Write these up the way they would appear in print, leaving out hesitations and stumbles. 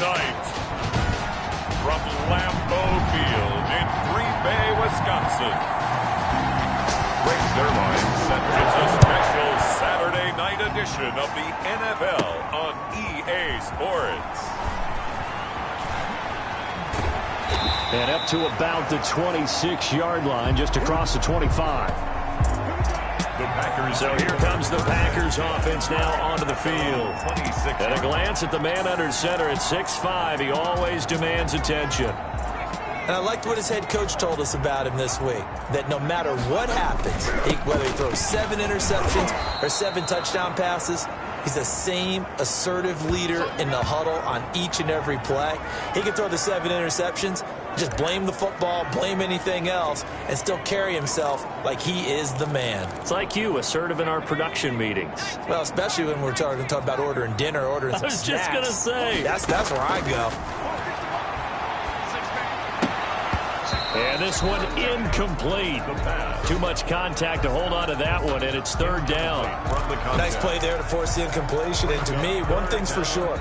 tonight from Lambeau Field in Green Bay, Wisconsin. Razor Line it's a special Saturday night edition of the NFL on EA Sports. And up to about the 26-yard line, just across the 25. So here comes the Packers offense now onto the field. At a glance at the man under center at 6'5", he always demands attention. And I liked what his head coach told us about him this week, that no matter what happens, whether he throws 7 interceptions or 7 touchdown passes, he's the same assertive leader in the huddle on each and every play. He can throw the 7 interceptions, just blame the football, blame anything else, and still carry himself like he is the man. It's like you, assertive in our production meetings. Well, especially when we're talking about ordering dinner, ordering some snacks. I was just going to say. That's where I go. And this one incomplete. Too much contact to hold on to that one, and it's 3rd down. Nice play there to force the incompletion. And to me, one thing's for sure.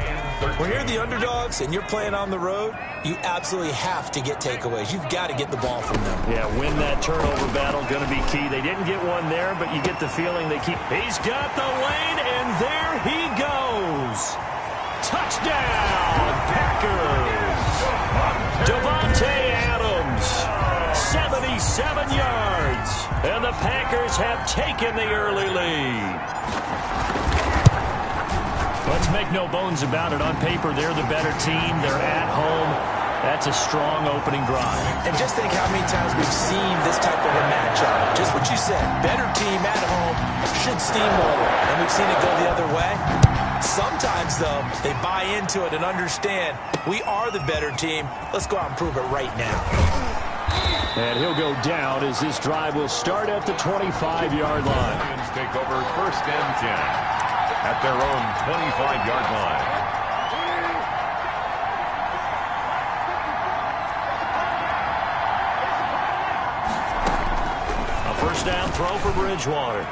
When you're the underdogs and you're playing on the road, you absolutely have to get takeaways. You've got to get the ball from them. Yeah, win that turnover battle, going to be key. They didn't get one there, but you get the feeling they keep. He's got the lane, and there he goes. Touchdown, Packers. Devontae Adams, 77 yards. And the Packers have taken the early lead. Let's make no bones about it. On paper, they're the better team. They're at home. That's a strong opening drive. And just think how many times we've seen this type of a matchup. Just what you said, better team at home should steamroll. And we've seen it go the other way. Sometimes, though, they buy into it and understand we are the better team. Let's go out and prove it right now. And he'll go down as this drive will start at the 25-yard line. Lions take over 1st and 10 at their own 25-yard line. A 1st down throw for Bridgewater.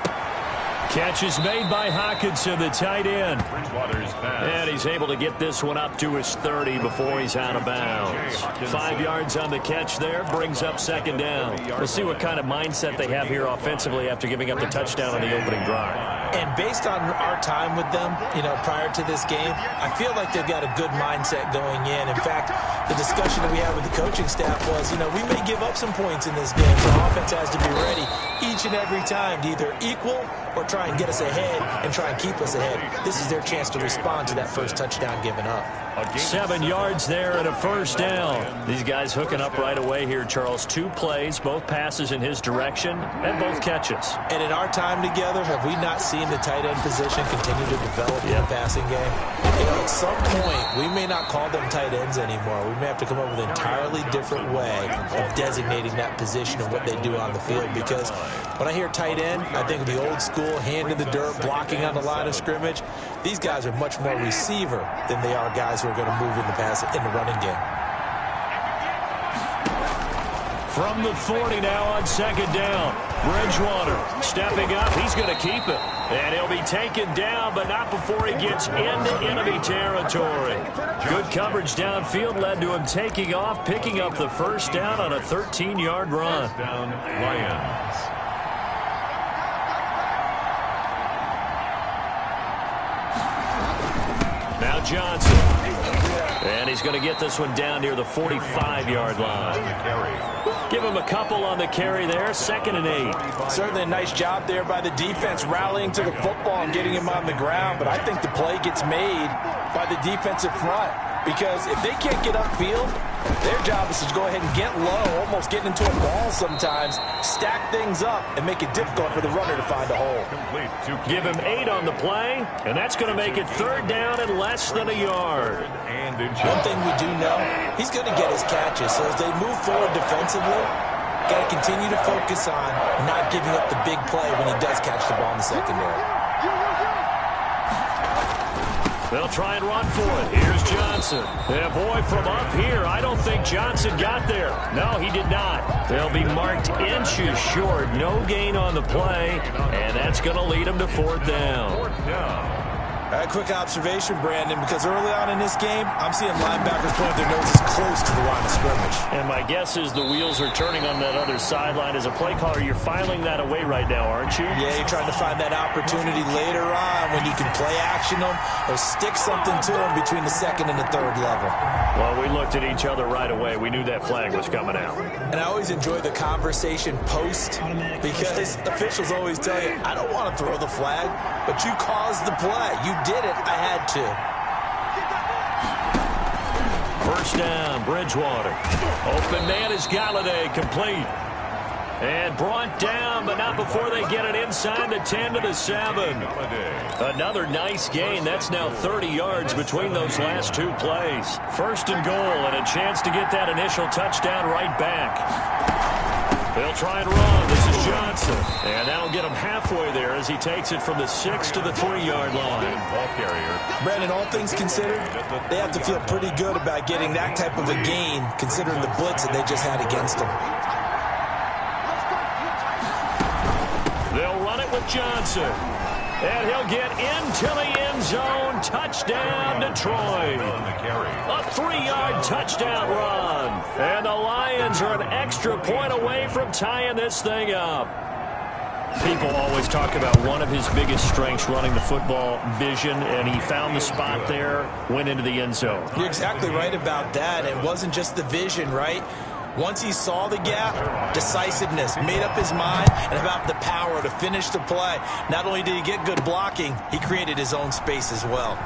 Catch is made by Hockenson, the tight end. Bridgewater's pass. And he's able to get this one up to his 30 before he's out of bounds. 5 yards on the catch there, brings up 2nd down. We'll see what kind of mindset they have here offensively after giving up the touchdown on the opening drive. And based on our time with them, prior to this game, I feel like they've got a good mindset going in. In fact, the discussion that we had with the coaching staff was, we may give up some points in this game, so offense has to be ready each and every time to either equal or try and get us ahead and try and keep us ahead. This is their chance to respond to that first touchdown given up. 7 yards there and a 1st down. These guys hooking up right away here, Charles. 2 plays, both passes in his direction, and both catches. And in our time together, have we not seen the tight end position continue to develop in the passing game? At some point, we may not call them tight ends anymore. We may have to come up with an entirely different way of designating that position and what they do on the field. Because when I hear tight end, I think of the old school, hand in the dirt, blocking on the line of scrimmage. These guys are much more receiver than they are guys who are going to move in the running game. From the 40 now on 2nd down. Bridgewater stepping up. He's going to keep it. And he'll be taken down, but not before he gets into enemy territory. Good coverage downfield led to him taking off, picking up the 1st down on a 13-yard run. Down Lions. Now Johnson. And he's going to get this one down near the 45-yard line. Give him a couple on the carry there. 2nd and 8. Certainly a nice job there by the defense rallying to the football and getting him on the ground. But I think the play gets made by the defensive front. Because if they can't get upfield, their job is to go ahead and get low, almost getting into a ball sometimes, stack things up, and make it difficult for the runner to find a hole. Give him 8 on the play, and that's going to make it 3rd down and less than a yard. One thing we do know, he's going to get his catches. So as they move forward defensively, got to continue to focus on not giving up the big play when he does catch the ball in the secondary. They'll try and run for it. Here's Johnson. And boy, from up here, I don't think Johnson got there. No, he did not. They'll be marked inches short. No gain on the play, and that's going to lead him to 4th down. A quick observation, Brandon, because early on in this game, I'm seeing linebackers point their noses close to the line of scrimmage. And my guess is the wheels are turning on that other sideline. As a play caller, you're filing that away right now, aren't you? Yeah, you're trying to find that opportunity later on when you can play action them or stick something to them between the second and the third level. Well, we looked at each other right away. We knew that flag was coming out. And I always enjoy the conversation post because officials always tell you, I don't want to throw the flag, but you caused the play. You did it. I had to. First down, Bridgewater. Open man is Galladay, complete. And brought down, but not before they get it inside the 10 to the 7. Another nice gain. That's now 30 yards between those last two plays. First and goal, and a chance to get that initial touchdown right back. They'll try and run. This is Johnson. And that'll get him halfway there as he takes it from the 6 to the 3-yard line. Ball carrier. Brandon, all things considered, they have to feel pretty good about getting that type of a gain considering the blitz that they just had against them. They'll run it with Johnson. And he'll get into the end zone. Touchdown, Detroit. A 3-yard touchdown run. And the Lions are an extra point away from tying this thing up. People always talk about one of his biggest strengths, running the football, vision, and he found the spot there, went into the end zone. You're exactly right about that. It wasn't just the vision, right? Once he saw the gap, decisiveness, made up his mind, and about the power to finish the play. Not only did he get good blocking, he created his own space as well.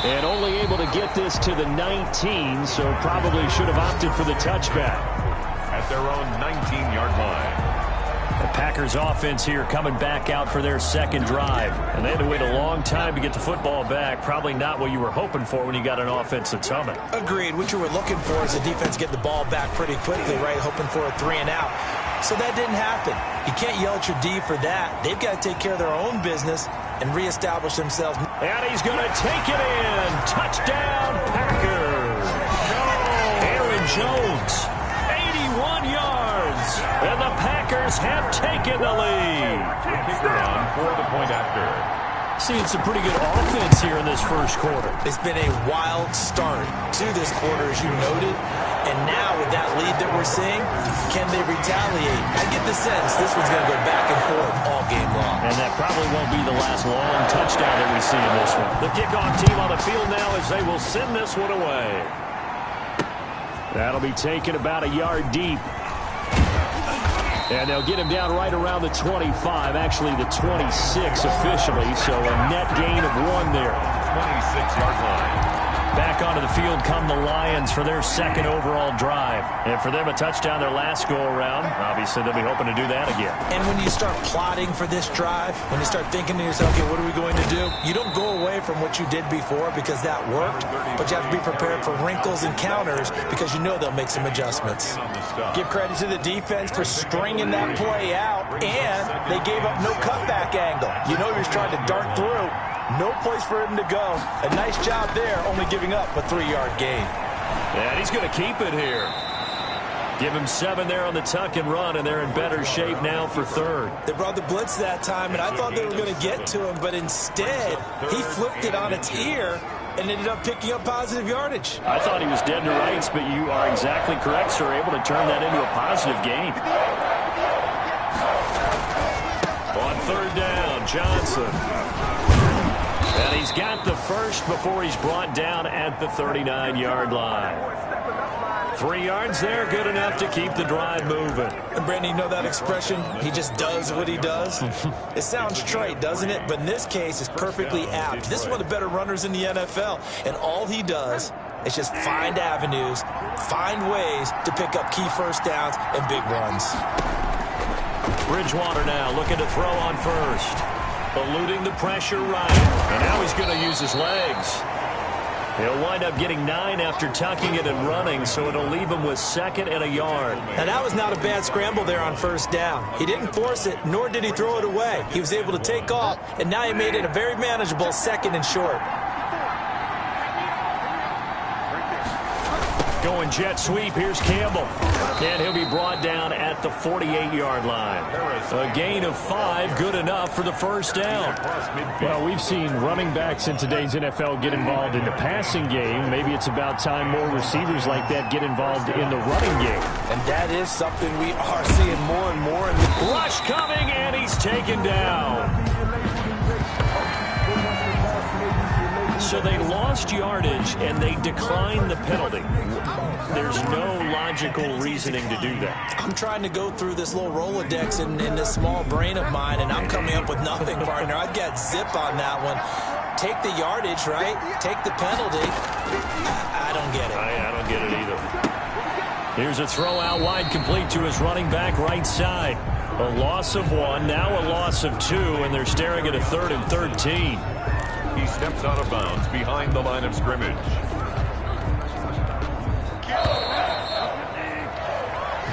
And only able to get this to the 19, so probably should have opted for the touchback. At their own 19-yard line. The Packers offense here coming back out for their second drive. And they had to wait a long time to get the football back. Probably not what you were hoping for when you got an offense that's humming. Agreed. What you were looking for is the defense getting the ball back pretty quickly, right? Hoping for a 3-and-out. So that didn't happen. You can't yell at your D for that. They've got to take care of their own business and reestablish themselves. And he's going to take it in. Touchdown, Packers. Aaron Jones, 81 yards. And the Packers have taken the lead. The kicker on for the point after. Seeing some pretty good offense here in this first quarter. It's been a wild start to this quarter, as you noted. And now with that lead that we're seeing, can they retaliate? I get the sense this one's going to go back and forth all game long. And that probably won't be the last long touchdown that we see in this one. The kickoff team on the field now as they will send this one away. That'll be taken about a yard deep. And they'll get him down right around the 25, actually the 26 officially, so a net gain of 1 there. 26-yard line. Back onto the field come the Lions for their second overall drive. And for them, a touchdown their last go-around. Obviously, they'll be hoping to do that again. And when you start plotting for this drive, when you start thinking to yourself, okay, what are we going to do? You don't go away from what you did before because that worked, but you have to be prepared for wrinkles and counters because you know they'll make some adjustments. Give credit to the defense for stringing that play out, and they gave up no cutback angle. You know you're trying to dart through. No place for him to go. A nice job there, only giving up a 3-yard gain. And he's going to keep it here. Give him 7 there on the tuck and run, and they're in better shape now for third. They brought the blitz that time, and I thought they were going to get to him, but instead, he flipped it on its ear and ended up picking up positive yardage. I thought he was dead to rights, but you are exactly correct, sir. Able to turn that into a positive gain. On third down, Johnson. And he's got the first before he's brought down at the 39-yard line. 3 yards there, good enough to keep the drive moving. And Brandon, you know that expression, he just does what he does? It sounds trite, doesn't it? But in this case, it's perfectly apt. This is one of the better runners in the NFL, and all he does is just find avenues, find ways to pick up key first downs and big runs. Bridgewater now looking to throw on first. Eluding the pressure right. And now he's going to use his legs. He'll wind up getting 9 after tucking it and running, so it'll leave him with 2nd and a yard. Now, that was not a bad scramble there on first down. He didn't force it, nor did he throw it away. He was able to take off, and now he made it a very manageable 2nd and short. going jet sweep. Here's Campbell. And he'll be brought down at the 48-yard line. A gain of 5, good enough for the first down. Well, we've seen running backs in today's NFL get involved in the passing game. Maybe it's about time more receivers like that get involved in the running game. And that is something we are seeing more and more. Rush coming, and he's taken down. So they lost yardage, and they declined the penalty. There's no logical reasoning to do that. I'm trying to go through this little Rolodex in this small brain of mine, and I'm coming up with nothing, partner. I've got zip on that one. Take the yardage, right? Take the penalty. I don't get it. I don't get it either. Here's a throw out wide, complete to his running back right side. A loss of 1, now a loss of 2, and they're staring at a 3rd and 13. He steps out of bounds behind the line of scrimmage.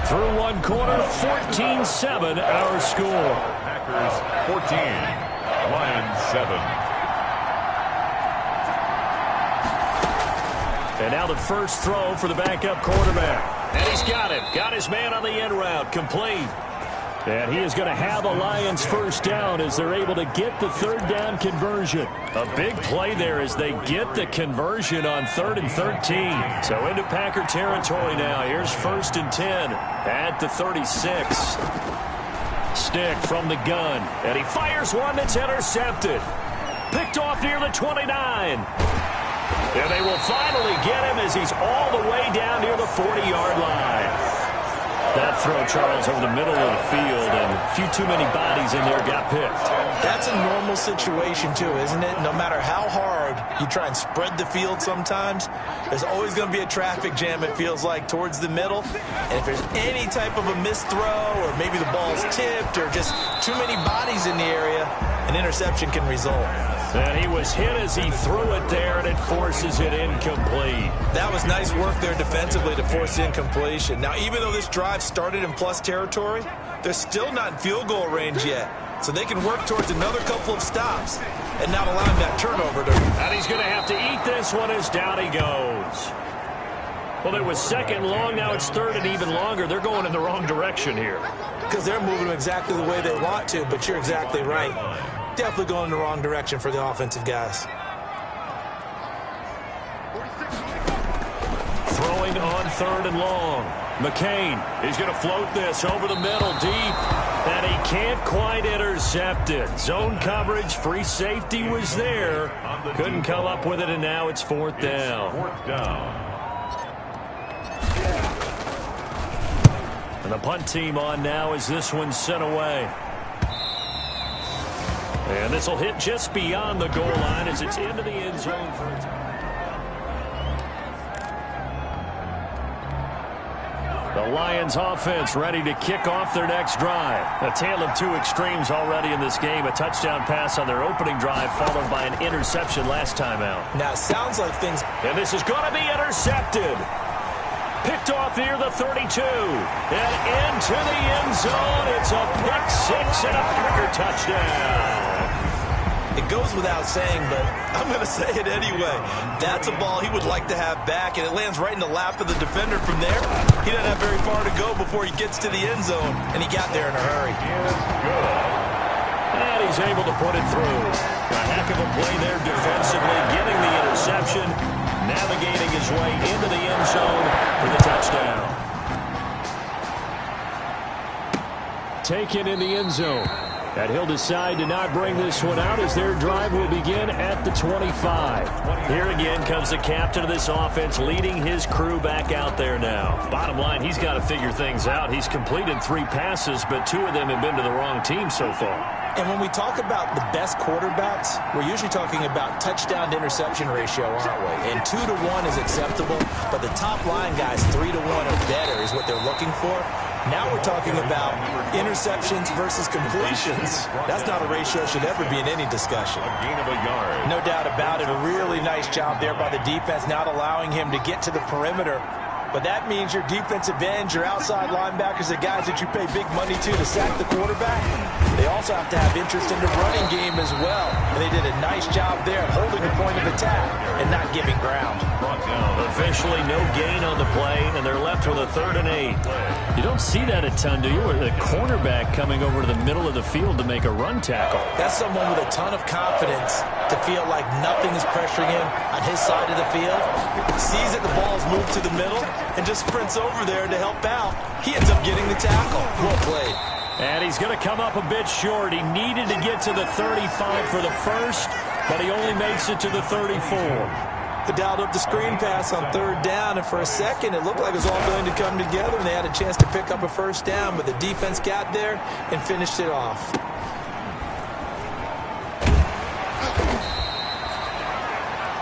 Through one quarter, 14-7 our score. Packers 14, Lions 7. And now the first throw for the backup quarterback. And he's got it. Got his man on the end route. Complete. And he is going to have a Lions first down as they're able to get the 3rd down conversion. A big play there as they get the conversion on 3rd and 13. So into Packer territory now. Here's 1st and 10 at the 36. Stick from the gun. And he fires one that's intercepted. Picked off near the 29. And they will finally get him as he's all the way down near the 40-yard line. That throw, Charles, over the middle of the field, and a few too many bodies in there got picked. That's a normal situation, too, isn't it? No matter how hard you try and spread the field sometimes, there's always going to be a traffic jam, it feels like, towards the middle. And if there's any type of a missed throw, or maybe the ball's tipped, or just too many bodies in the area, an interception can result. And he was hit as he threw it there, and it forces it incomplete. That was nice work there defensively to force incompletion. Now, even though this drive started in plus territory, they're still not in field goal range yet. So they can work towards another couple of stops and not allowing that turnover to... And he's going to have to eat this one as down he goes. Well, it was 2nd and long. Now it's 3rd and even longer. They're going in the wrong direction here. Because they're moving exactly the way they want to, but you're exactly right. Definitely going in the wrong direction for the offensive guys. Throwing on 3rd and long. McCain, he's going to float this over the middle deep. And he can't quite intercept it. Zone coverage, free safety was there. Couldn't come up with it, and now it's 4th down. And the punt team on now as this one's sent away. And this will hit just beyond the goal line as it's into the end zone for a time. The Lions offense ready to kick off their next drive. A tale of two extremes already in this game. A touchdown pass on their opening drive followed by an interception last time out. Now it sounds like things... And this is going to be intercepted. Picked off near the 32. And into the end zone. It's a pick six and a Packer touchdown. It goes without saying, but I'm going to say it anyway. That's a ball he would like to have back, and it lands right in the lap of the defender from there. He doesn't have very far to go before he gets to the end zone, and he got there in a hurry. And he's able to put it through. A heck of a play there defensively, getting the interception, navigating his way into the end zone for the touchdown. Taken in the end zone. And he'll decide to not bring this one out as their drive will begin at the 25. Here again comes the captain of this offense leading his crew back out there now. Bottom line, he's got to figure things out. He's completed 3 passes, but 2 of them have been to the wrong team so far. And when we talk about the best quarterbacks, we're usually talking about touchdown to interception ratio, aren't we? And 2 to 1 is acceptable, but the top line guys 3 to 1 or better is what they're looking for. Now we're talking about interceptions versus completions. That's not a ratio that should ever be in any discussion. A gain of a yard. No doubt about it. A really nice job there by the defense, not allowing him to get to the perimeter. but that means your defensive ends, your outside linebackers, the guys that you pay big money to sack the quarterback, they also have to have interest in the running game as well. And they did a nice job there holding the point of attack and not giving ground. Officially no gain on the play, and they're left with a 3rd and 8. You don't see that a ton, do you? Where the cornerback coming over to the middle of the field to make a run tackle. That's someone with a ton of confidence to feel like nothing is pressuring him on his side of the field. Sees that the ball's moved to the middle and just sprints over there to help out. He ends up getting the tackle. Well played. And he's going to come up a bit short. He needed to get to the 35 for the first, but he only makes it to the 34. They dialed up the screen pass on 3rd down, and for a second it looked like it was all going to come together, and they had a chance to pick up a 1st down, but the defense got there and finished it off.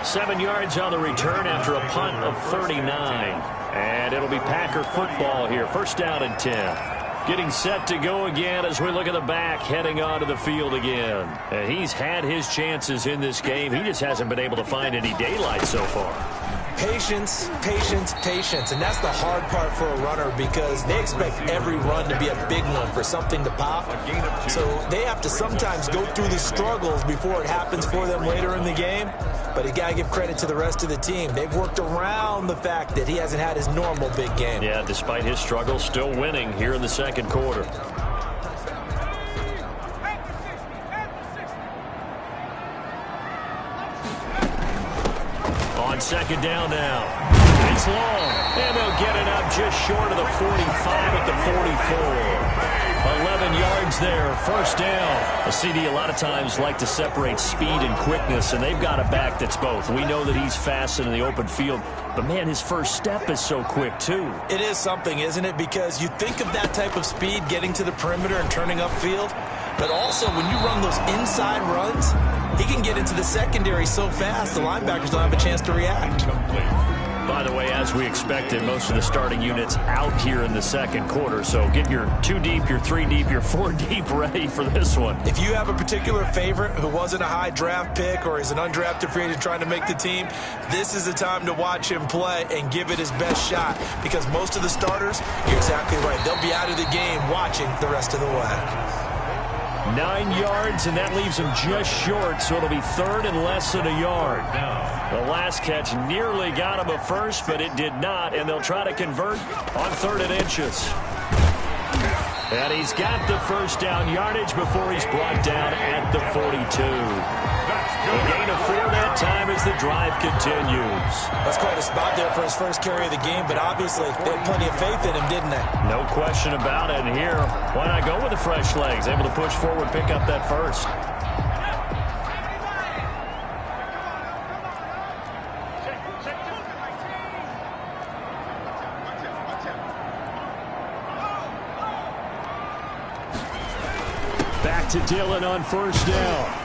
Seven yards on the return after a punt of 39. And it'll be Packer football here. 1st down and 10. Getting set to go again as we look at the back, heading onto the field again. And he's had his chances in this game. He just hasn't been able to find any daylight so far. Patience, patience, patience. And that's the hard part for a runner because they expect every run to be a big one for something to pop. So they have to sometimes go through the struggles before it happens for them later in the game. But you got to give credit to the rest of the team. They've worked around the fact that he hasn't had his normal big game. Yeah, despite his struggles, still winning here in the 2nd quarter. On 2nd down now. It's long, and they'll get it up just short of the 45 at the 44. 11 yards there, 1st down. A CD a lot of times like to separate speed and quickness, and they've got a back that's both. We know that he's fast in the open field, but, man, his first step is so quick, too. It is something, isn't it? Because you think of that type of speed getting to the perimeter and turning upfield, but also when you run those inside runs, he can get into the secondary so fast the linebackers don't have a chance to react. By the way, as we expected, most of the starting units out here in the 2nd quarter. So get your 2 deep, your 3 deep, your 4 deep ready for this one. If you have a particular favorite who wasn't a high draft pick or is an undrafted free agent trying to make the team, this is the time to watch him play and give it his best shot because most of the starters, you're exactly right, they'll be out of the game watching the rest of the way. 9 yards, and that leaves him just short, so it'll be 3rd and less than a yard. The last catch nearly got him a first, but it did not, and they'll try to convert on 3rd and inches. And he's got the 1st down yardage before he's brought down at the 42. A gain of 4 that time as the drive continues. That's quite a spot there for his first carry of the game, but obviously they had plenty of faith in him, didn't they? No question about it. And here, why not go with the fresh legs? Able to push forward, pick up that first. Back to Dillon on 1st down.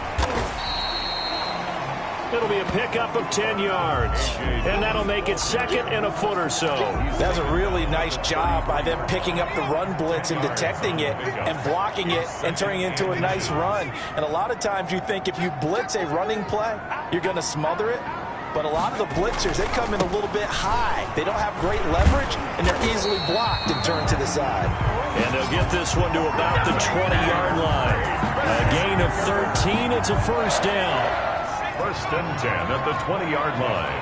It'll be a pickup of 10 yards, and that'll make it 2nd and a foot or so. That was a really nice job by them picking up the run blitz and detecting it and blocking it and turning it into a nice run. And a lot of times you think if you blitz a running play, you're going to smother it. But a lot of the blitzers, they come in a little bit high. They don't have great leverage, and they're easily blocked and turned to the side. And they'll get this one to about the 20-yard line. A gain of 13. It's a 1st down. 1st and 10 at the 20-yard line.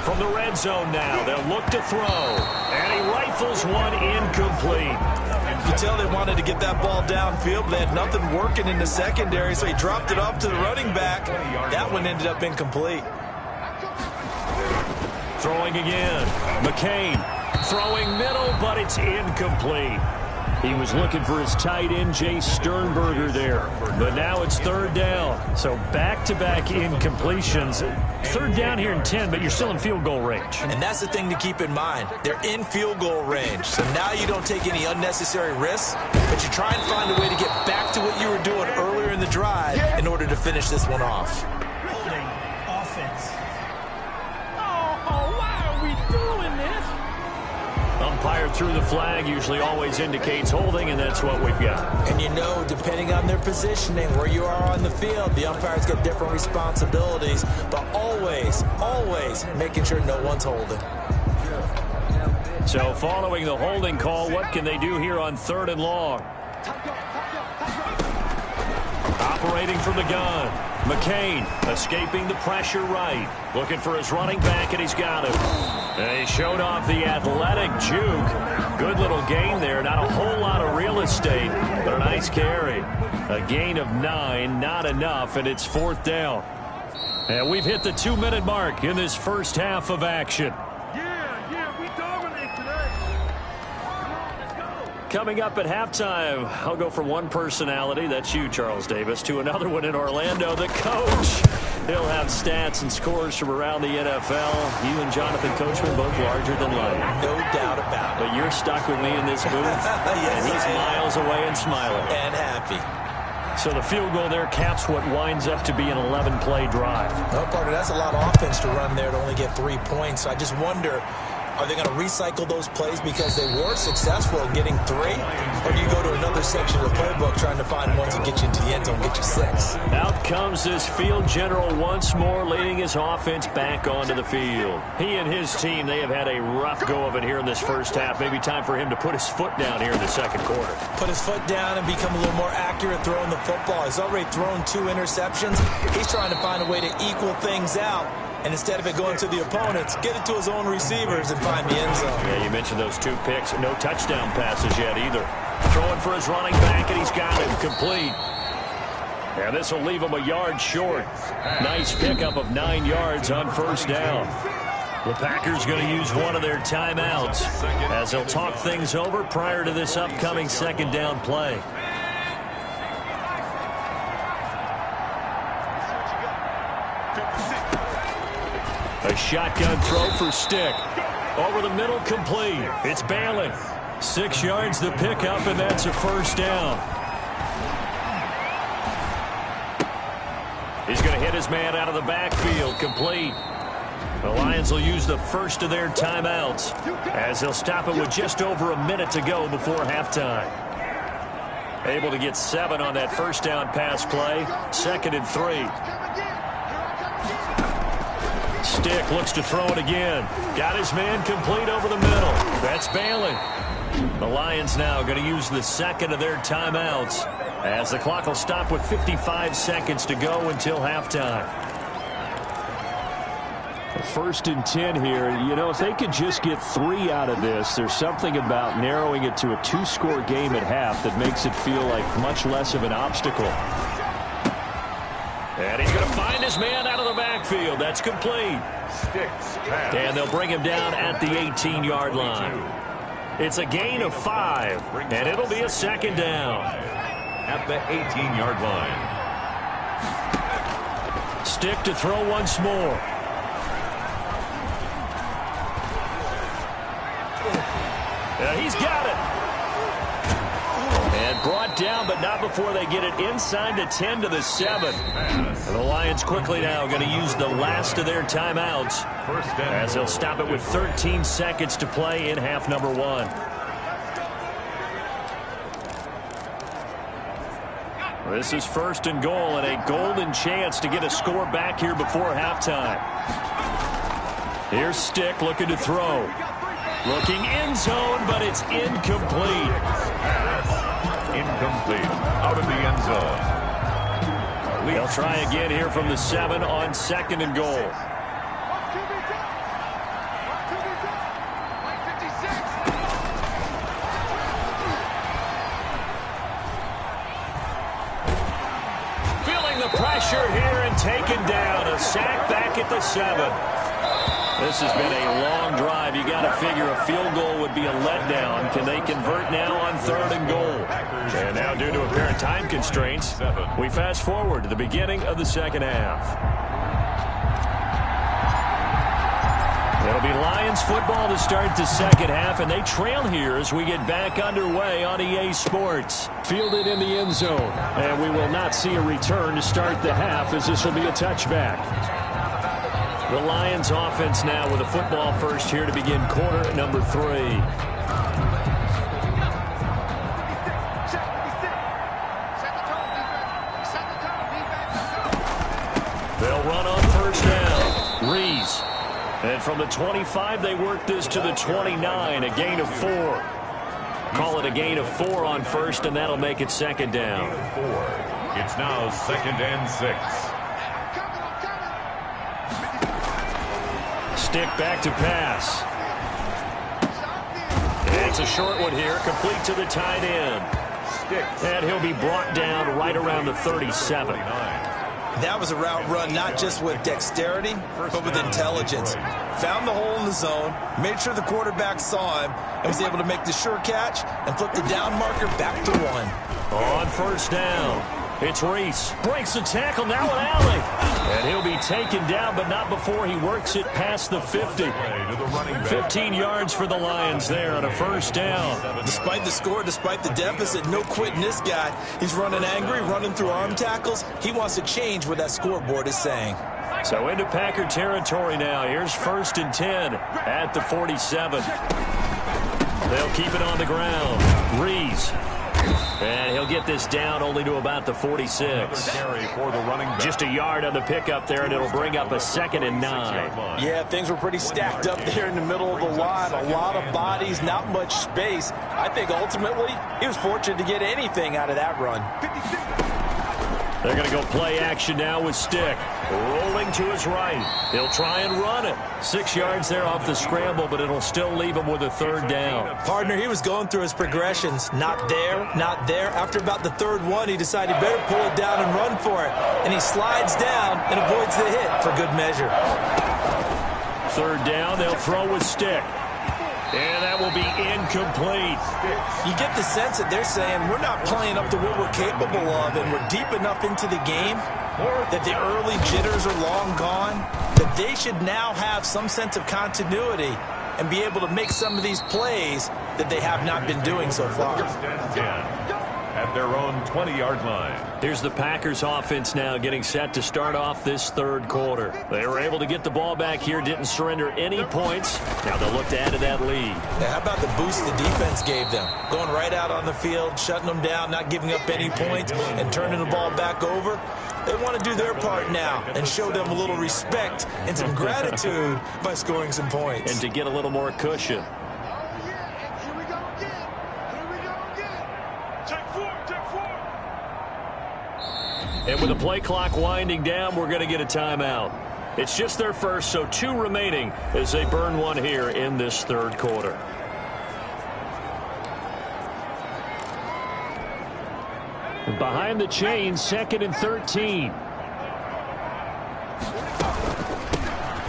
From the red zone now, they'll look to throw. And he rifles one incomplete. You can tell they wanted to get that ball downfield, but they had nothing working in the secondary, so he dropped it off to the running back. That one ended up incomplete. Throwing again. McCain throwing middle, but it's incomplete. He was looking for his tight end, Jay Sternberger there. But now it's 3rd down. So back-to-back incompletions. 3rd down here in 10, but you're still in field goal range. And that's the thing to keep in mind. They're in field goal range. So now you don't take any unnecessary risks, but you try and find a way to get back to what you were doing earlier in the drive in order to finish this one off. A umpire threw the flag. Usually always indicates holding, and that's what we've got. And you know, depending on their positioning, where you are on the field, the umpires get different responsibilities, but always, always making sure no one's holding. So following the holding call, what can they do here on 3rd and long? Operating from the gun. McCain escaping the pressure right. Looking for his running back, and he's got him. And he showed off the athletic juke. Good little gain there. Not a whole lot of real estate, but a nice carry. A gain of 9, not enough, and it's 4th down. And we've hit the 2-minute mark in this first half of action. Coming up at halftime, I'll go from one personality, that's you, Charles Davis, to another one in Orlando, the coach. He'll have stats and scores from around the NFL. You and Jonathan Coachman both larger than life. No doubt about it. But you're stuck with me in this booth, yes, and he's miles away and smiling. And happy. So the field goal there caps what winds up to be an 11-play drive. No, partner, that's a lot of offense to run there to only get 3 points. So I just wonder, are they going to recycle those plays because they were successful in getting 3? Or do you go to another section of the playbook trying to find ones that get you into the end zone, get you 6? Out comes this field general once more, leading his offense back onto the field. He and his team, they have had a rough go of it here in this first half. Maybe time for him to put his foot down here in the second quarter. Put his foot down and become a little more accurate throwing the football. He's already thrown 2 interceptions. He's trying to find a way to equal things out. And instead of it going to the opponents, get it to his own receivers and find the end zone. Yeah, you mentioned those 2 picks. No touchdown passes yet either. Throwing for his running back, and he's got it complete. And this will leave him a yard short. Nice pickup of 9 yards on first down. The Packers going to use one of their timeouts as they'll talk things over prior to this upcoming second down play. A shotgun throw for Stick. Over the middle, complete. It's Bailey. 6 yards the pickup, and that's a first down. He's going to hit his man out of the backfield, complete. The Lions will use the first of their timeouts as they'll stop it with just over a minute to go before halftime. Able to get 7 on that first down pass play. 2nd and 3. Stick looks to throw it again. Got his man complete over the middle. That's Bailey. The Lions now going to use the second of their timeouts as the clock will stop with 55 seconds to go until halftime. 1st and 10 here. You know, if they could just get 3 out of this, there's something about narrowing it to a 2-score game at half that makes it feel like much less of an obstacle. And he's going to find his man out of the backfield. That's complete. And they'll bring him down at the 18-yard line. It's a gain of 5, and it'll be a second down. At the 18-yard line. Stick to throw once more. He's got it. And brought down, but not before they get it inside the 10 to the 7. And the Lions quickly now going to use the last of their timeouts as they'll stop it with 13 seconds to play in half number 1. This is 1st and goal, and a golden chance to get a score back here before halftime. Here's Stick looking to throw. Looking end zone, but it's incomplete. Incomplete. Out of the end zone. They'll try again here from the 7 on 2nd and goal. Feeling the pressure here and taken down. A sack back at the 7. This has been a long drive. You got to figure a field goal would be a letdown. Can they convert now on 3rd and goal? And now due to apparent time constraints, we fast forward to the beginning of the second half. It'll be Lions football to start the second half, and they trail here as we get back underway on EA Sports. Fielded in the end zone, and we will not see a return to start the half as this will be a touchback. The Lions offense now with a football first here to begin quarter number 3. first down. Reese. And from the 25, they work this to the 29, a gain of 4. Call it a gain of 4 on first, and that'll make it second down. It's now 2nd and 6. Stick back to pass. And it's a short one here, complete to the tight end. And he'll be brought down right around the 37. That was a route run not just with dexterity, but with intelligence. Found the hole in the zone, made sure the quarterback saw him, and was able to make the sure catch and flip the down marker back to 1. On first down, it's Reese. Breaks the tackle, now an alley. And he'll be taken down, but not before he works it past the 50. 15 yards for the Lions there on a first down. Despite the score, despite the deficit, no quitting this guy. He's running angry, running through arm tackles. He wants to change what that scoreboard is saying. So into Packer territory now. Here's 1st and 10 at the 47. They'll keep it on the ground. Reese. And he'll get this down only to about the 46. Just a yard on the pickup there, and it'll bring up a 2nd and 9. Yeah, things were pretty stacked up there in the middle of the line. A lot of bodies, not much space. I think ultimately he was fortunate to get anything out of that run. They're going to go play action now with Stick. Rolling to his right. He'll try and run it. 6 yards there off the scramble, but it'll still leave him with a 3rd down. Partner, he was going through his progressions. Not there, not there. After about the 3rd one, he decided he better pull it down and run for it. And he slides down and avoids the hit for good measure. 3rd down, they'll throw with Stick. And that will be incomplete. You get the sense that they're saying we're not playing up to what we're capable of, and we're deep enough into the game that the early jitters are long gone, that they should now have some sense of continuity and be able to make some of these plays that they have not been doing so far. At their own 20-yard line. Here's the Packers offense now getting set to start off this 3rd quarter. They were able to get the ball back here, didn't surrender any points. Now they'll look to add to that lead. Now, how about the boost the defense gave them? Going right out on the field, shutting them down, not giving up any points, and turning the ball back over. They want to do their part now and show them a little respect and some gratitude by scoring some points. And to get a little more cushion. And with the play clock winding down, we're going to get a timeout. It's just their first, so 2 remaining as they burn one here in this 3rd quarter. Behind the chains, 2nd and 13.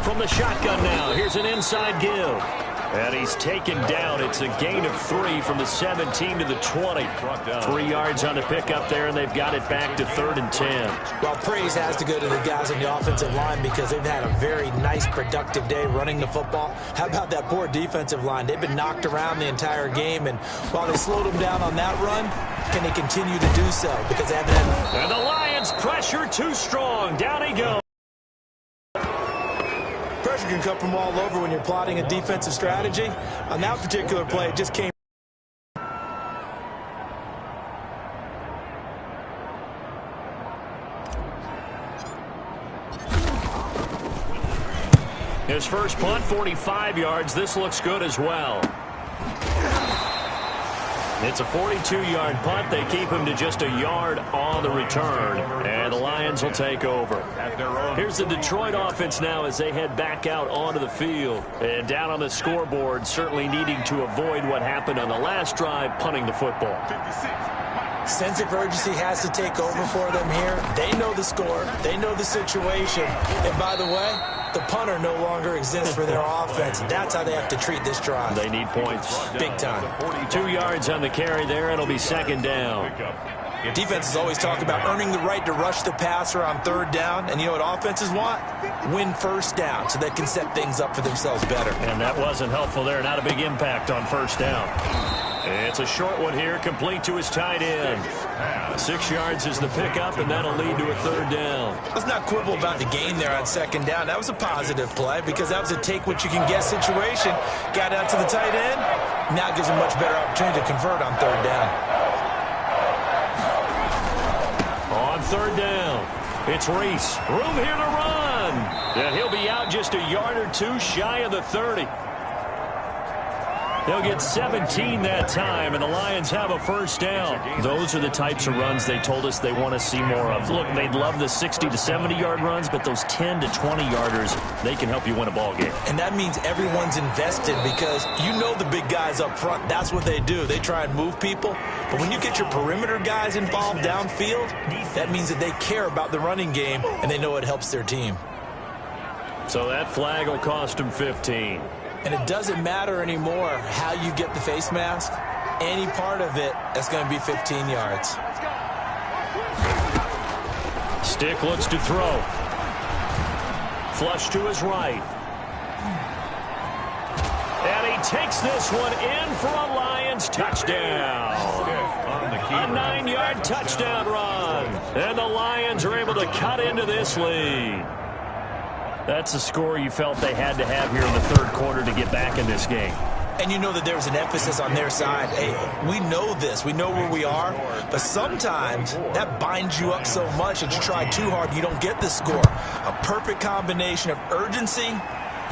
From the shotgun now, here's an inside give. And he's taken down. It's a gain of 3 from the 17 to the 20. 3 yards on the pickup there, and they've got it back to 3rd and 10. Well, praise has to go to the guys on the offensive line because they've had a very nice, productive day running the football. How about that poor defensive line? They've been knocked around the entire game, and while they slowed them down on that run, can they continue to do so? Because they haven't had... And the Lions pressure too strong. Down he goes. Pressure can come from all over when you're plotting a defensive strategy. On that particular play, it just came. His first punt, 45 yards. This looks good as well. It's a 42-yard punt. They keep him to just a yard on the return. And the Lions will take over. Here's the Detroit offense now as they head back out onto the field. And down on the scoreboard, certainly needing to avoid what happened on the last drive, punting the football. Sense of urgency has to take over for them here. They know the score. They know the situation. And by the way, the punter no longer exists for their offense. That's how they have to treat this drive. They need points. Big time. 2 yards on the carry there. It'll be 2nd down. Defenses always talk about earning the right to rush the passer on 3rd down. And you know what offenses want? Win 1st down so they can set things up for themselves better. And that wasn't helpful there. Not a big impact on 1st down. It's a short one here, complete to his tight end. 6 yards is the pickup, and that'll lead to a 3rd down. Let's not quibble about the gain there on 2nd down. That was a positive play because that was a take-what-you-can-get situation. Got out to the tight end. Now gives him much better opportunity to convert on 3rd down. On 3rd down, it's Reese. Room here to run. And he'll be out just a yard or two shy of the 30. They'll get 17 that time, and the Lions have a first down. Those are the types of runs they told us they want to see more of. Look, they'd love the 60 to 70-yard runs, but those 10 to 20-yarders, they can help you win a ball game. And that means everyone's invested because you know the big guys up front. That's what they do. They try and move people. But when you get your perimeter guys involved downfield, that means that they care about the running game, and they know it helps their team. So that flag will cost them 15. And it doesn't matter anymore how you get the face mask. Any part of it, that's going to be 15 yards. Stick looks to throw. Flush to his right. And he takes this one in for a Lions touchdown. A 9-yard touchdown run. And the Lions are able to cut into this lead. That's a score you felt they had to have here in the third quarter to get back in this game. And you know that there was an emphasis on their side. Hey, we know this. We know where we are. But sometimes that binds you up so much that you try too hard and you don't get the score. A perfect combination of urgency,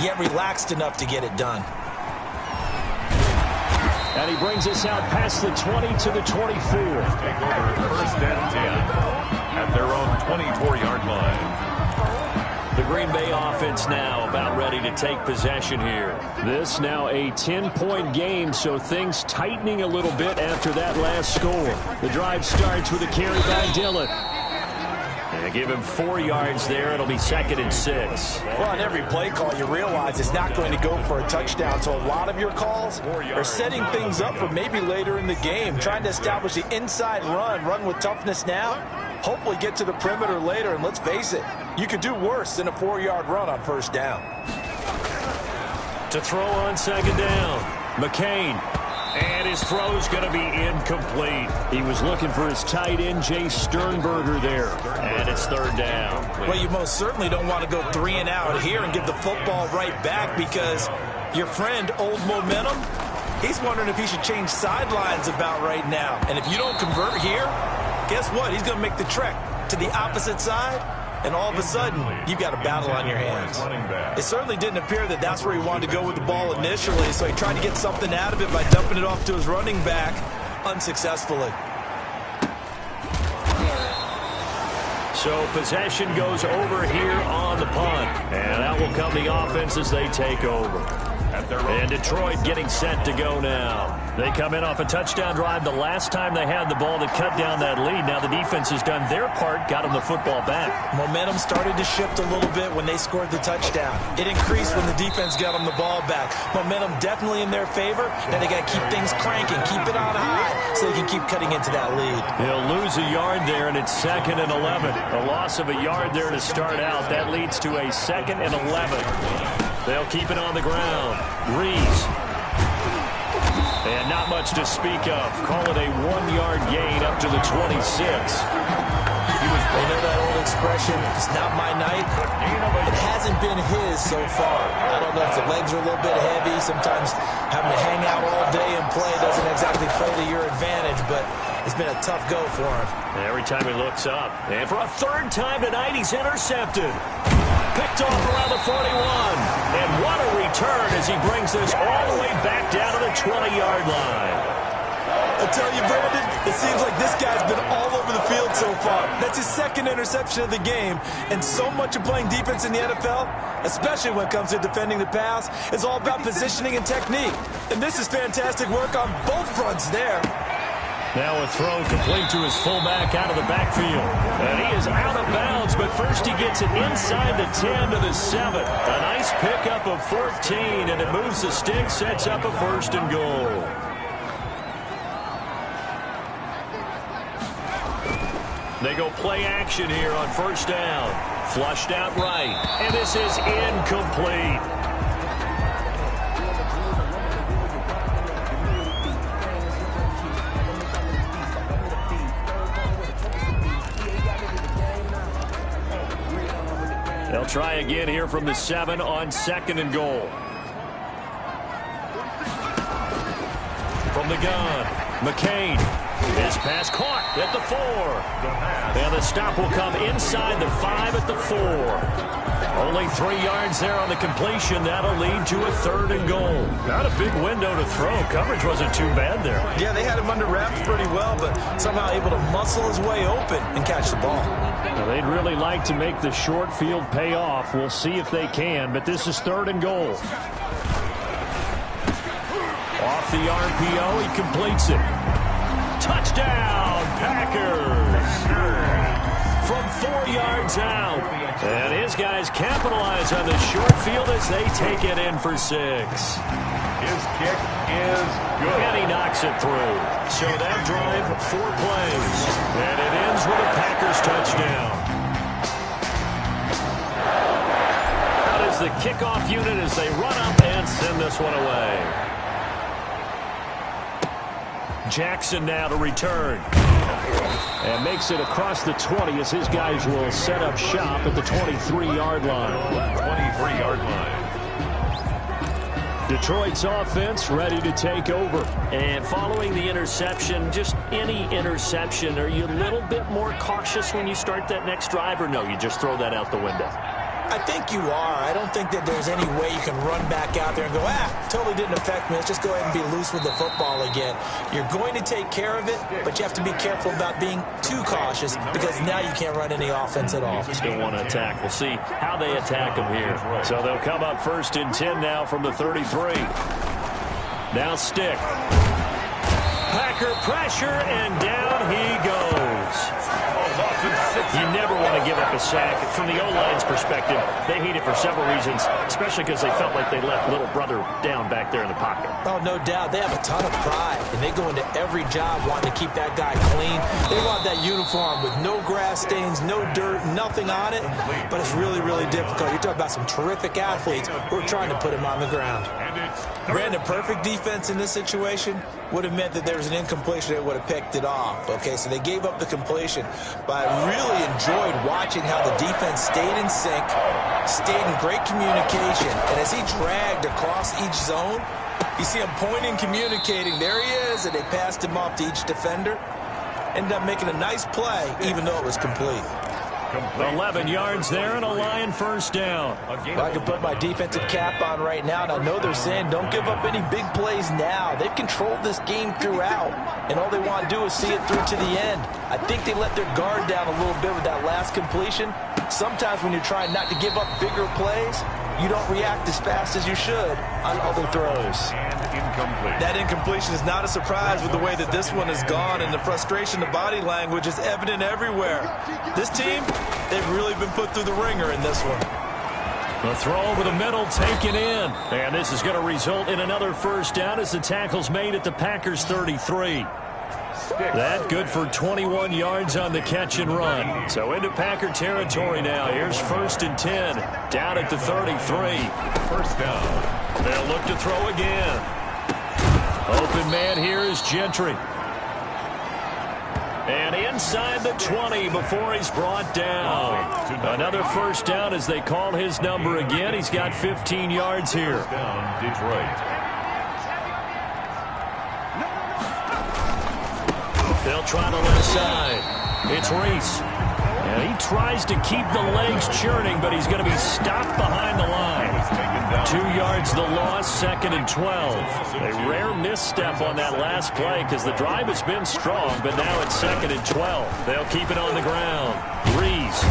yet relaxed enough to get it done. And he brings us out past the 20 to the 24. Take over first and 10 at their own 24-yard line. The Green Bay offense now about ready to take possession here. This now a 10-point game, so things tightening a little bit after that last score. The drive starts with a carry by Dillon. And give him 4 yards there. It'll be 2nd and 6. Well, on every play call, you realize it's not going to go for a touchdown. So a lot of your calls are setting things up for maybe later in the game, trying to establish the inside run with toughness now. Hopefully get to the perimeter later, and let's face it, you could do worse than a 4-yard run on first down. To throw on 2nd down, McCain. And his throw's going to be incomplete. He was looking for his tight end, Jay Sternberger there. And it's 3rd down. Well, you most certainly don't want to go 3 and out here and give the football right back because your friend, Old Momentum, he's wondering if he should change sidelines about right now. And if you don't convert here, guess what? He's going to make the trek to the opposite side, and all of a sudden, you've got a battle on your hands. It certainly didn't appear that that's where he wanted to go with the ball initially, so he tried to get something out of it by dumping it off to his running back unsuccessfully. So possession goes over here on the punt, and that will come the offense as they take over. And Detroit getting set to go now. They come in off a touchdown drive the last time they had the ball to cut down that lead. Now the defense has done their part, got them the football back. Momentum started to shift a little bit when they scored the touchdown. It increased when the defense got them the ball back. Momentum definitely in their favor. Now they got to keep things cranking, keep it on high so they can keep cutting into that lead. He'll lose a yard there, and it's 2nd and 11. A loss of a yard there to start out. That leads to a 2nd and 11. They'll keep it on the ground. Reeves. And not much to speak of. Call it a 1-yard gain up to the 26. You know that old expression, it's not my night? It hasn't been his so far. I don't know if the legs are a little bit heavy. Sometimes having to hang out all day and play doesn't exactly play to your advantage, but it's been a tough go for him. Every time he looks up. And for a 3rd time tonight, he's intercepted. Picked off around the 41. And what a return as he brings this all the way back down to the 20-yard line. I tell you, Brandon, it seems like this guy's been all over the field so far. That's his 2nd interception of the game. And so much of playing defense in the NFL, especially when it comes to defending the pass, is all about positioning and technique. And this is fantastic work on both fronts there. Now a throw complete to his fullback out of the backfield. And he is out of bounds, but first he gets it inside the 10 to the 7. A nice pickup of 14, and it moves the stick, sets up a 1st and goal. They go play action here on 1st down. Flushed out right, and this is incomplete. They'll try again here from the 7 on 2nd and goal. From the gun, McCain. This pass caught at the 4. And the stop will come inside the 5 at the 4. Only 3 yards there on the completion. That'll lead to a 3rd and goal. Not a big window to throw. Coverage wasn't too bad there. Yeah, they had him under wraps pretty well, but somehow able to muscle his way open and catch the ball. Well, they'd really like to make the short field pay off. We'll see if they can, but this is 3rd and goal. Off the RPO, he completes it. Touchdown, Packers! From 4 yards out. And his guys capitalize on the short field as they take it in for 6. His kick is good. And he knocks it through. So that drive, 4 plays. And it ends with a Packers touchdown. Out is the kickoff unit as they run up and send this one away. Jackson now to return. And makes it across the 20 as his guys will set up shop at the 23-yard line. 23-yard line. Detroit's offense ready to take over. And following the interception, just any interception, are you a little bit more cautious when you start that next drive, or no, you just throw that out the window? I think you are. I don't think that there's any way you can run back out there and go, totally didn't affect me. Let's just go ahead and be loose with the football again. You're going to take care of it, but you have to be careful about being too cautious because now you can't run any offense at all. Still want to attack. We'll see how they attack them here. So they'll come up 1st and 10 now from the 33. Now stick. Packer pressure, and down he goes. You never want to give up a sack. From the O-line's perspective, they hate it for several reasons, especially because they felt like they left little brother down back there in the pocket. Oh, no doubt. They have a ton of pride, and they go into every job wanting to keep that guy clean. They want that uniform with no grass stains, no dirt, nothing on it, but it's really, really difficult. You're talking about some terrific athletes who are trying to put him on the ground. Brandon, perfect defense in this situation would have meant that there was an incompletion. They would have picked it off. Okay, so they gave up the completion, but I really enjoyed watching how the defense stayed in sync, stayed in great communication, and as he dragged across each zone, you see him pointing, communicating. There he is, and they passed him off to each defender. Ended up making a nice play, even though it was complete. 11 yards there and a Lion 1st down. Well, I can put my defensive cap on right now, and I know they're saying don't give up any big plays now. They've controlled this game throughout, and all they want to do is see it through to the end. I think they let their guard down a little bit with that last completion. Sometimes when you're trying not to give up bigger plays, you don't react as fast as you should on other throws. That incompletion is not a surprise with the way that this one has gone, and the frustration, the body language is evident everywhere. This team, they've really been put through the ringer in this one. The throw over the middle taken in. And this is going to result in another 1st down as the tackle's made at the Packers 33. That good for 21 yards on the catch and run. So into Packer territory now. Here's 1st and 10. Down at the 33. 1st down. They'll look to throw again. Open man here is Gentry. And inside the 20 before he's brought down. Another 1st down as they call his number again. He's got 15 yards here. Down, Detroit. They'll try the left side. It's Reese. And he tries to keep the legs churning, but he's going to be stopped behind the line. 2 yards the loss, 2nd and 12. A rare misstep on that last play because the drive has been strong, but now it's 2nd and 12. They'll keep it on the ground. Reese.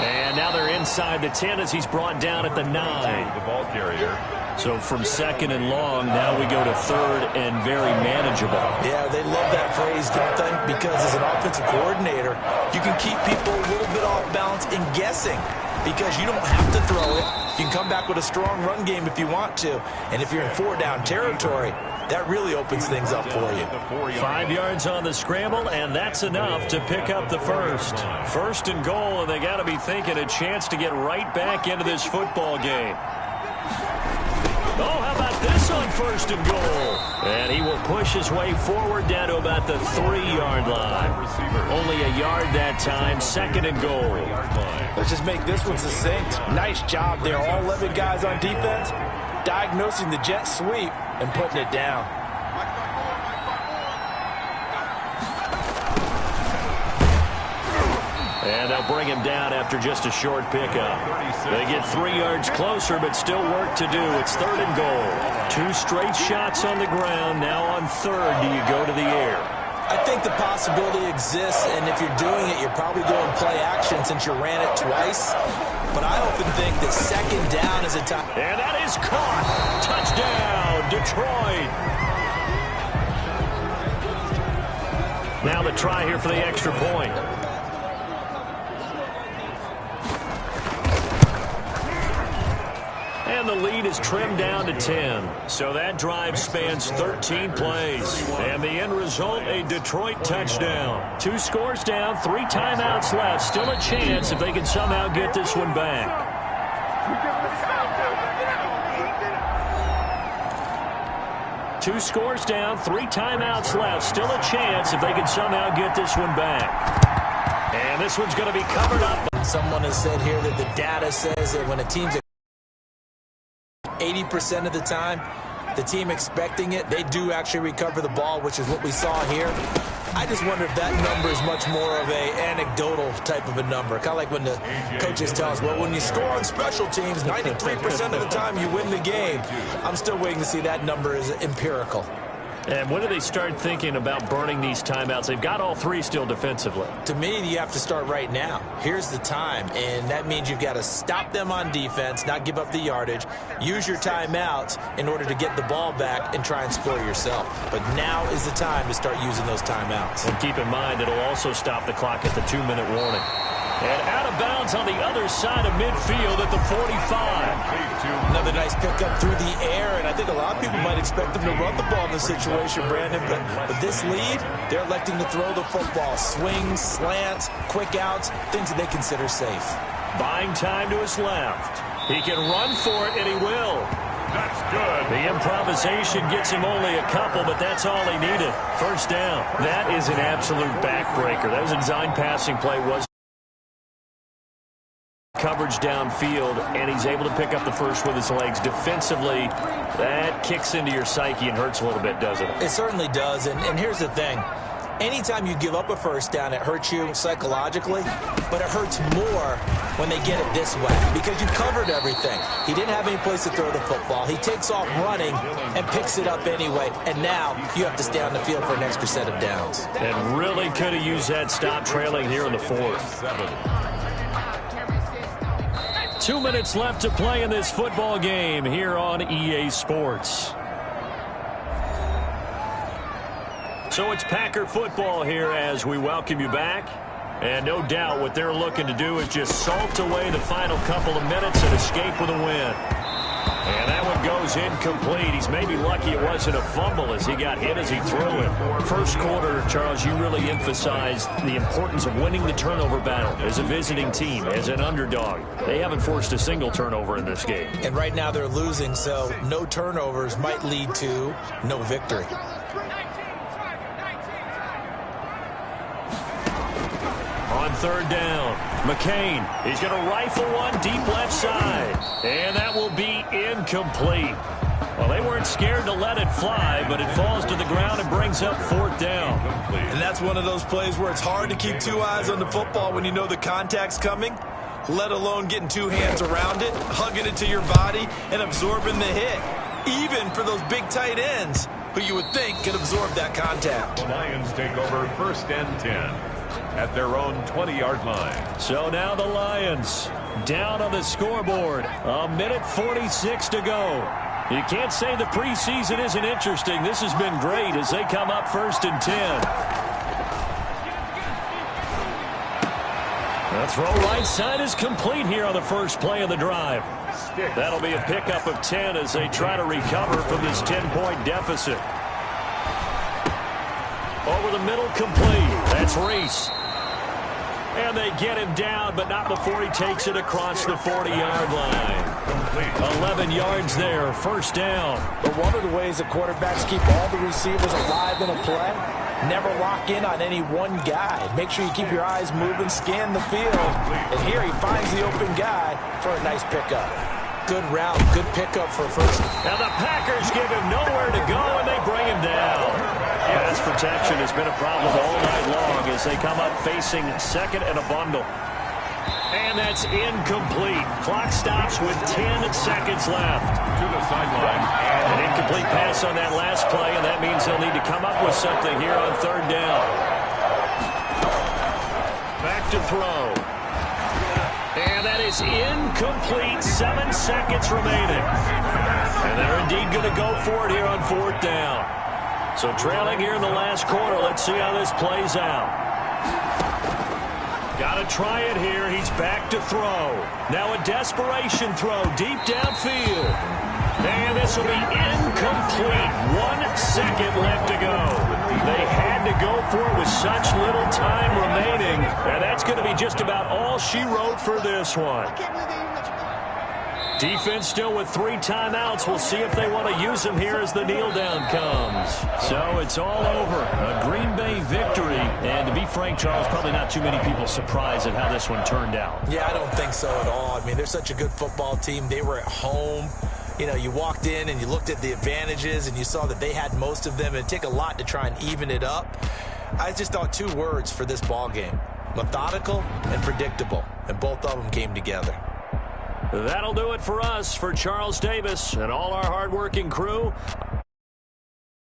And now they're inside the 10 as he's brought down at the 9. The ball carrier. So from 2nd and long, now we go to 3rd and very manageable. Yeah, they love that phrase, don't they? Because as an offensive coordinator, you can keep people a little bit off balance and guessing because you don't have to throw it. You can come back with a strong run game if you want to. And if you're in 4-down territory, that really opens things up for you. 5 yards on the scramble, and that's enough to pick up the 1st. 1st and goal, and they got to be thinking a chance to get right back into this football game. Oh, how about this on 1st and goal? And he will push his way forward down to about the 3-yard line. Only a yard that time, 2nd and goal. Let's just make this one succinct. Nice job there. All 11 guys on defense diagnosing the jet sweep and putting it down. And they'll bring him down after just a short pickup. They get 3 yards closer, but still work to do. It's 3rd and goal. 2 straight shots on the ground. Now on 3rd, do you go to the air? I think the possibility exists, and if you're doing it, you're probably going play action since you ran it twice. But I often think that 2nd down is a time. And that is caught. Touchdown, Detroit. Now the try here for the extra point. And the lead is trimmed down to 10. So that drive spans 13 plays. And the end result, a Detroit touchdown. 2 scores down, 3 timeouts left. Still a chance if they can somehow get this one back. Two scores down, 3 timeouts left. Still a chance if they can somehow get this one back. And this one's going to be covered up. Someone has said here that the data says that when a team's 80% of the time, the team expecting it, they do actually recover the ball, which is what we saw here. I just wonder if that number is much more of a anecdotal type of a number. Kind of like when the coaches tell us, well, when you score on special teams, 93% of the time you win the game. I'm still waiting to see that number is empirical. And when do they start thinking about burning these timeouts? They've got all 3 still defensively. To me, you have to start right now. Here's the time, and that means you've got to stop them on defense, not give up the yardage, use your timeouts in order to get the ball back and try and score yourself. But now is the time to start using those timeouts. And keep in mind, it'll also stop the clock at the 2-minute warning. And out of bounds on the other side of midfield at the 45. Another nice pickup through the air, and I think a lot of people might expect them to run the ball in this situation, Brandon. But with this lead, they're electing to throw the football. Swings, slants, quick outs, things that they consider safe. Buying time to his left. He can run for it, and he will. That's good. The improvisation gets him only a couple, but that's all he needed. 1st down. That is an absolute backbreaker. That was a design passing play. Was coverage downfield, and he's able to pick up the first with his legs. Defensively, that kicks into your psyche and hurts a little bit, doesn't it? It certainly does, and here's the thing. Anytime you give up a 1st down, it hurts you psychologically, but it hurts more when they get it this way because you covered everything. He didn't have any place to throw the football. He takes off running and picks it up anyway, and now you have to stay on the field for an extra set of downs. And really could have used that stop trailing here in the 4th. 2 minutes left to play in this football game here on EA Sports. So it's Packer football here as we welcome you back. And no doubt what they're looking to do is just salt away the final couple of minutes and escape with a win. And that one goes incomplete. He's maybe lucky it wasn't a fumble as he got hit as he threw it. First quarter, Charles, you really emphasized the importance of winning the turnover battle as a visiting team, as an underdog. They haven't forced a single turnover in this game. And right now they're losing, so no turnovers might lead to no victory. On 3rd down, McCain, he's going to rifle one deep left side. And that will be incomplete. Well, they weren't scared to let it fly, but it falls to the ground and brings up 4th down. And that's one of those plays where it's hard to keep 2 eyes on the football when you know the contact's coming, let alone getting 2 hands around it, hugging it to your body, and absorbing the hit. Even for those big tight ends who you would think could absorb that contact. The Lions take over 1st and 10. At their own 20-yard line. So now the Lions down on the scoreboard. 1:46 to go. You can't say the preseason isn't interesting. This has been great as they come up 1st and 10. The throw right side is complete here on the first play of the drive. That'll be a pickup of 10 as they try to recover from this 10-point deficit. Over the middle, complete. That's Reese. And they get him down, but not before he takes it across the 40-yard line. 11 yards there, 1st down. But one of the ways the quarterbacks keep all the receivers alive in a play, never lock in on any one guy. Make sure you keep your eyes moving, scan the field. And here he finds the open guy for a nice pickup. Good route, good pickup for 1st. Now the Packers give him nowhere to go, and they bring him down. Pass protection has been a problem all night long as they come up facing second and a bundle. And that's incomplete. Clock stops with 10 seconds left. To the sideline. An incomplete pass on that last play, and that means they'll need to come up with something here on third down. Back to throw. And that is incomplete. 7 seconds remaining. And they're indeed going to go for it here on fourth down. So trailing here in the last quarter. Let's see how this plays out. Got to try it here. He's back to throw. Now a desperation throw deep downfield. And this will be incomplete. 1 second left to go. They had to go for it with such little time remaining. And that's going to be just about all she wrote for this one. Defense still with 3 timeouts. We'll see if they want to use them here as the kneel down comes. So it's all over. A Green Bay victory. And to be frank, Charles, probably not too many people surprised at how this one turned out. Yeah, I don't think so at all. I mean, they're such a good football team. They were at home. You know, you walked in and you looked at the advantages and you saw that they had most of them. It'd take a lot to try and even it up. I just thought 2 words for this ball game: methodical and predictable. And both of them came together. That'll do it for us. For Charles Davis and all our hardworking crew,